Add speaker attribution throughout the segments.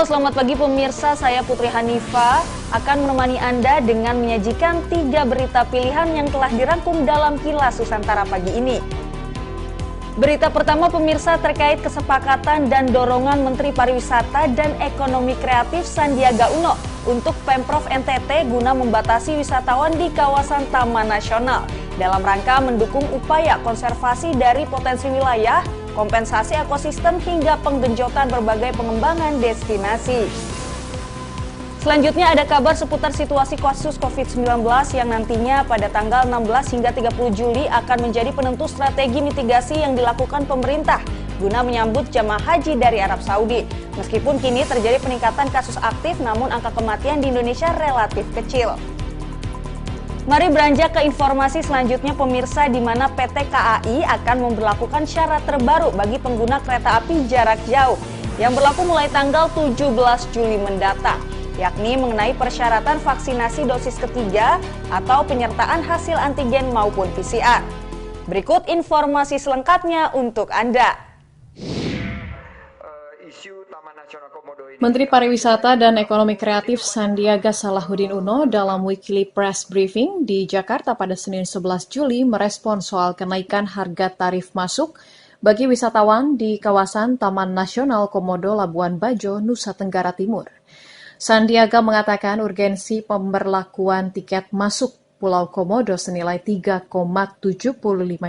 Speaker 1: selamat pagi pemirsa. Saya Putri Hanifa akan menemani Anda dengan menyajikan 3 berita pilihan yang telah dirangkum dalam Kilas Nusantara pagi ini. Berita pertama pemirsa terkait kesepakatan dan dorongan Menteri Pariwisata dan Ekonomi Kreatif Sandiaga Uno untuk Pemprov NTT guna membatasi wisatawan di kawasan Taman Nasional dalam rangka mendukung upaya konservasi dari potensi wilayah, kompensasi ekosistem hingga penggenjotan berbagai pengembangan destinasi. Selanjutnya ada kabar seputar situasi kasus COVID-19 yang nantinya pada tanggal 16 hingga 30 Juli akan menjadi penentu strategi mitigasi yang dilakukan pemerintah guna menyambut jamaah haji dari Arab Saudi. Meskipun kini terjadi peningkatan kasus aktif, namun angka kematian di Indonesia relatif kecil. Mari beranjak ke informasi selanjutnya pemirsa, di mana PT KAI akan memberlakukan syarat terbaru bagi pengguna kereta api jarak jauh yang berlaku mulai tanggal 17 Juli mendatang, yakni mengenai persyaratan vaksinasi dosis ketiga atau penyertaan hasil antigen maupun PCR. Berikut informasi selengkapnya untuk Anda.
Speaker 2: Menteri Pariwisata dan Ekonomi Kreatif Sandiaga Salahuddin Uno dalam weekly press briefing di Jakarta pada Senin 11 Juli merespon soal kenaikan harga tarif masuk bagi wisatawan di kawasan Taman Nasional Komodo Labuan Bajo, Nusa Tenggara Timur. Sandiaga mengatakan urgensi pemberlakuan tiket masuk Pulau Komodo senilai 3,75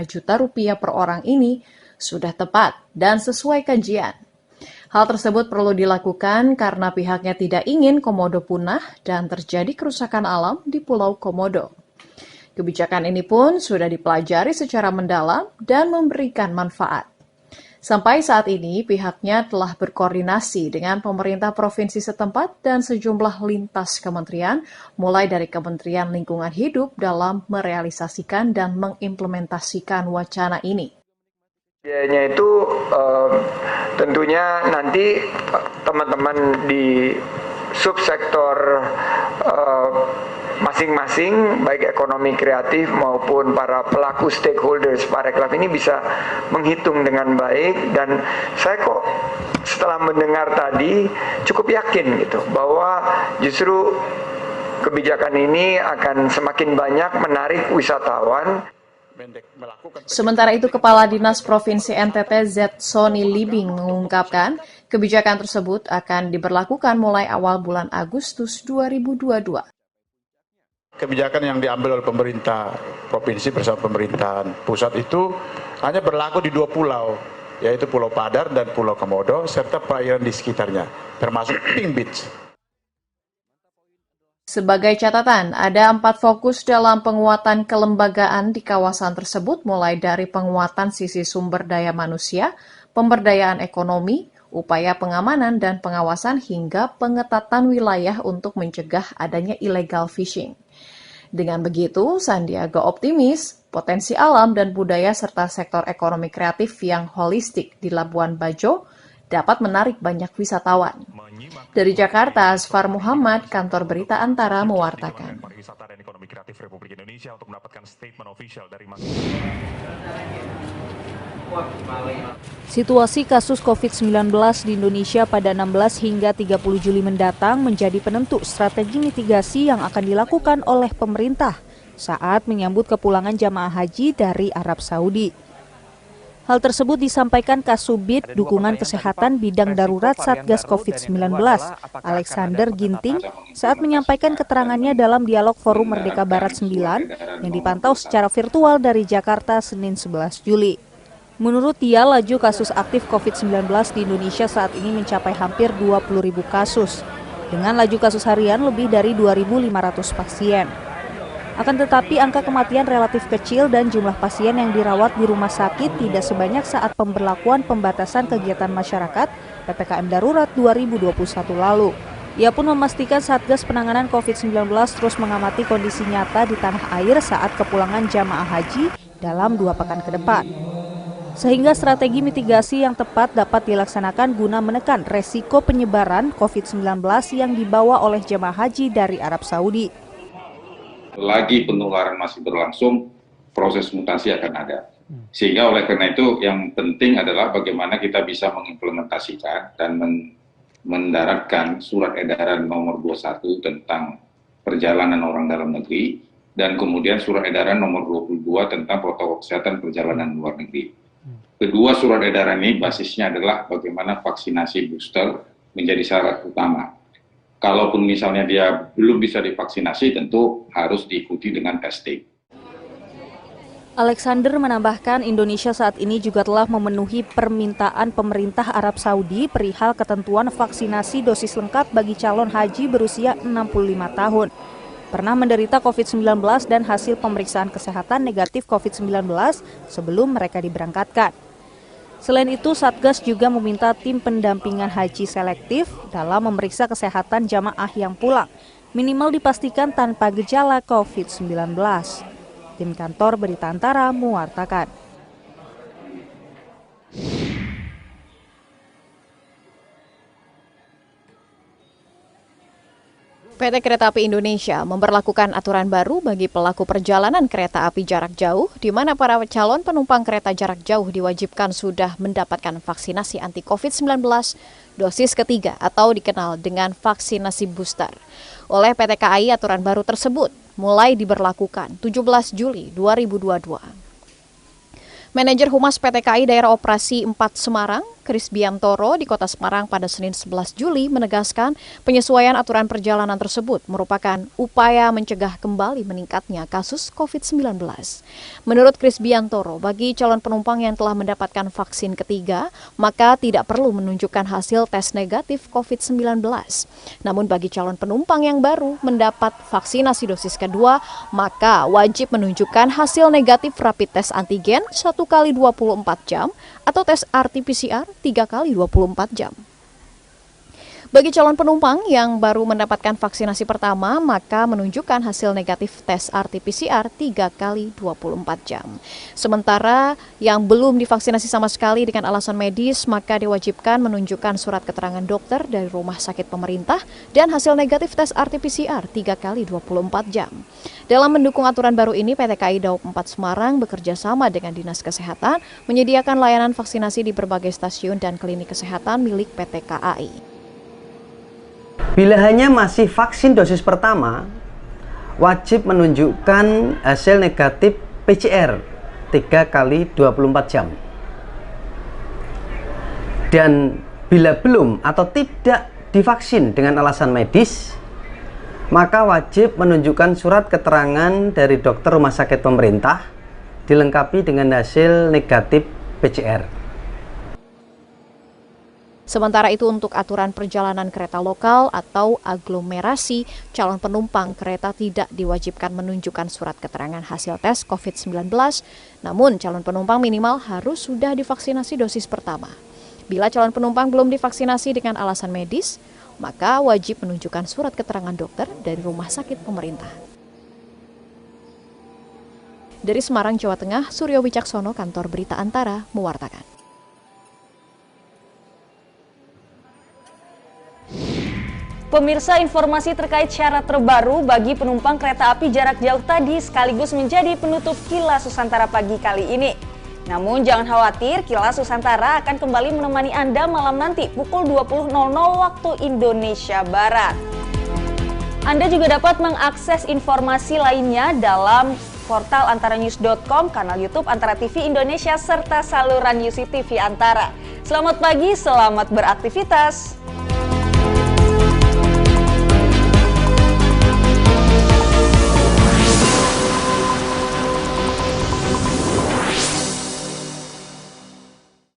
Speaker 2: juta rupiah per orang ini sudah tepat dan sesuai kajian. Hal tersebut perlu dilakukan karena pihaknya tidak ingin Komodo punah dan terjadi kerusakan alam di Pulau Komodo. Kebijakan ini pun sudah dipelajari secara mendalam dan memberikan manfaat. Sampai saat ini, pihaknya telah berkoordinasi dengan pemerintah provinsi setempat dan sejumlah lintas kementerian, mulai dari Kementerian Lingkungan Hidup dalam merealisasikan dan mengimplementasikan wacana ini.
Speaker 3: Biayanya itu tentunya nanti teman-teman di subsektor masing-masing, baik ekonomi kreatif maupun para pelaku stakeholders Parekraf ini bisa menghitung dengan baik, dan saya kok setelah mendengar tadi cukup yakin gitu bahwa justru kebijakan ini akan semakin banyak menarik wisatawan.
Speaker 2: Sementara itu, Kepala Dinas Provinsi NTT Z. Sony Libing mengungkapkan kebijakan tersebut akan diberlakukan mulai awal bulan Agustus 2022.
Speaker 4: Kebijakan yang diambil oleh pemerintah provinsi bersama pemerintahan pusat itu hanya berlaku di 2 pulau, yaitu Pulau Padar dan Pulau Komodo, serta perairan di sekitarnya, termasuk Pink Beach.
Speaker 2: Sebagai catatan, ada 4 fokus dalam penguatan kelembagaan di kawasan tersebut, mulai dari penguatan sisi sumber daya manusia, pemberdayaan ekonomi, upaya pengamanan dan pengawasan, hingga pengetatan wilayah untuk mencegah adanya illegal fishing. Dengan begitu, Sandiaga optimis potensi alam dan budaya serta sektor ekonomi kreatif yang holistik di Labuan Bajo dapat menarik banyak wisatawan. Dari Jakarta, Asfar Muhammad, Kantor Berita Antara mewartakan.
Speaker 1: Situasi kasus COVID-19 di Indonesia pada 16 hingga 30 Juli mendatang menjadi penentu strategi mitigasi yang akan dilakukan oleh pemerintah saat menyambut kepulangan jamaah haji dari Arab Saudi. Hal tersebut disampaikan Kasubid Dukungan Kesehatan Bidang Darurat Satgas COVID-19, Alexander Ginting, saat menyampaikan keterangannya dalam dialog Forum Merdeka Barat 9 yang dipantau secara virtual dari Jakarta Senin 11 Juli. Menurut dia, laju kasus aktif COVID-19 di Indonesia saat ini mencapai hampir 20.000 kasus, dengan laju kasus harian lebih dari 2.500 pasien. Akan tetapi angka kematian relatif kecil dan jumlah pasien yang dirawat di rumah sakit tidak sebanyak saat pemberlakuan pembatasan kegiatan masyarakat PPKM Darurat 2021 lalu. Ia pun memastikan Satgas Penanganan COVID-19 terus mengamati kondisi nyata di tanah air saat kepulangan jamaah haji dalam 2 pekan ke depan, sehingga strategi mitigasi yang tepat dapat dilaksanakan guna menekan resiko penyebaran COVID-19 yang dibawa oleh jamaah haji dari Arab Saudi.
Speaker 5: Lagi penularan masih berlangsung, proses mutasi akan ada. Sehingga oleh karena itu yang penting adalah bagaimana kita bisa mengimplementasikan dan mendaratkan surat edaran nomor 21 tentang perjalanan orang dalam negeri dan kemudian surat edaran nomor 22 tentang protokol kesehatan perjalanan luar negeri. Kedua surat edaran ini basisnya adalah bagaimana vaksinasi booster menjadi syarat utama. Kalaupun misalnya dia belum bisa divaksinasi, tentu harus diikuti dengan testing.
Speaker 1: Alexander menambahkan Indonesia saat ini juga telah memenuhi permintaan pemerintah Arab Saudi perihal ketentuan vaksinasi dosis lengkap bagi calon haji berusia 65 tahun. Pernah menderita COVID-19 dan hasil pemeriksaan kesehatan negatif COVID-19 sebelum mereka diberangkatkan. Selain itu, Satgas juga meminta tim pendampingan haji selektif dalam memeriksa kesehatan jamaah yang pulang, minimal dipastikan tanpa gejala COVID-19. Tim Kantor Berita Antara mewartakan.
Speaker 2: PT Kereta Api Indonesia memberlakukan aturan baru bagi pelaku perjalanan kereta api jarak jauh, di mana para calon penumpang kereta jarak jauh diwajibkan sudah mendapatkan vaksinasi anti COVID-19 dosis ketiga atau dikenal dengan vaksinasi booster. Oleh PT KAI, aturan baru tersebut mulai diberlakukan 17 Juli 2022. Manajer Humas PT KAI Daerah Operasi 4 Semarang, Kris Biantoro di Kota Semarang pada Senin 11 Juli menegaskan penyesuaian aturan perjalanan tersebut merupakan upaya mencegah kembali meningkatnya kasus COVID-19. Menurut Kris Biantoro, bagi calon penumpang yang telah mendapatkan vaksin ketiga, maka tidak perlu menunjukkan hasil tes negatif COVID-19. Namun bagi calon penumpang yang baru mendapat vaksinasi dosis kedua, maka wajib menunjukkan hasil negatif rapid test antigen 1 kali 24 jam atau tes RT-PCR 3 kali 24 jam. Bagi calon penumpang yang baru mendapatkan vaksinasi pertama, maka menunjukkan hasil negatif tes RT-PCR 3 kali 24 jam. Sementara yang belum divaksinasi sama sekali dengan alasan medis, maka diwajibkan menunjukkan surat keterangan dokter dari rumah sakit pemerintah dan hasil negatif tes RT-PCR 3 kali 24 jam. Dalam mendukung aturan baru ini, PT KAI Daob 4 Semarang bekerja sama dengan Dinas Kesehatan menyediakan layanan vaksinasi di berbagai stasiun dan klinik kesehatan milik PT KAI.
Speaker 6: Bila hanya masih vaksin dosis pertama, wajib menunjukkan hasil negatif PCR 3 kali 24 jam. Dan bila belum atau tidak divaksin dengan alasan medis, maka wajib menunjukkan surat keterangan dari dokter rumah sakit pemerintah dilengkapi dengan hasil negatif PCR.
Speaker 2: Sementara itu untuk aturan perjalanan kereta lokal atau aglomerasi, calon penumpang kereta tidak diwajibkan menunjukkan surat keterangan hasil tes COVID-19, namun calon penumpang minimal harus sudah divaksinasi dosis pertama. Bila calon penumpang belum divaksinasi dengan alasan medis, maka wajib menunjukkan surat keterangan dokter dari rumah sakit pemerintah. Dari Semarang, Jawa Tengah, Suryo Wicaksono, Kantor Berita Antara, mewartakan.
Speaker 1: Pemirsa, informasi terkait syarat terbaru bagi penumpang kereta api jarak jauh tadi sekaligus menjadi penutup Kilas Nusantara pagi kali ini. Namun jangan khawatir, Kilas Nusantara akan kembali menemani Anda malam nanti pukul 20.00 waktu Indonesia Barat. Anda juga dapat mengakses informasi lainnya dalam portal antaranews.com, kanal YouTube Antara TV Indonesia, serta saluran UC TV Antara. Selamat pagi, selamat beraktivitas.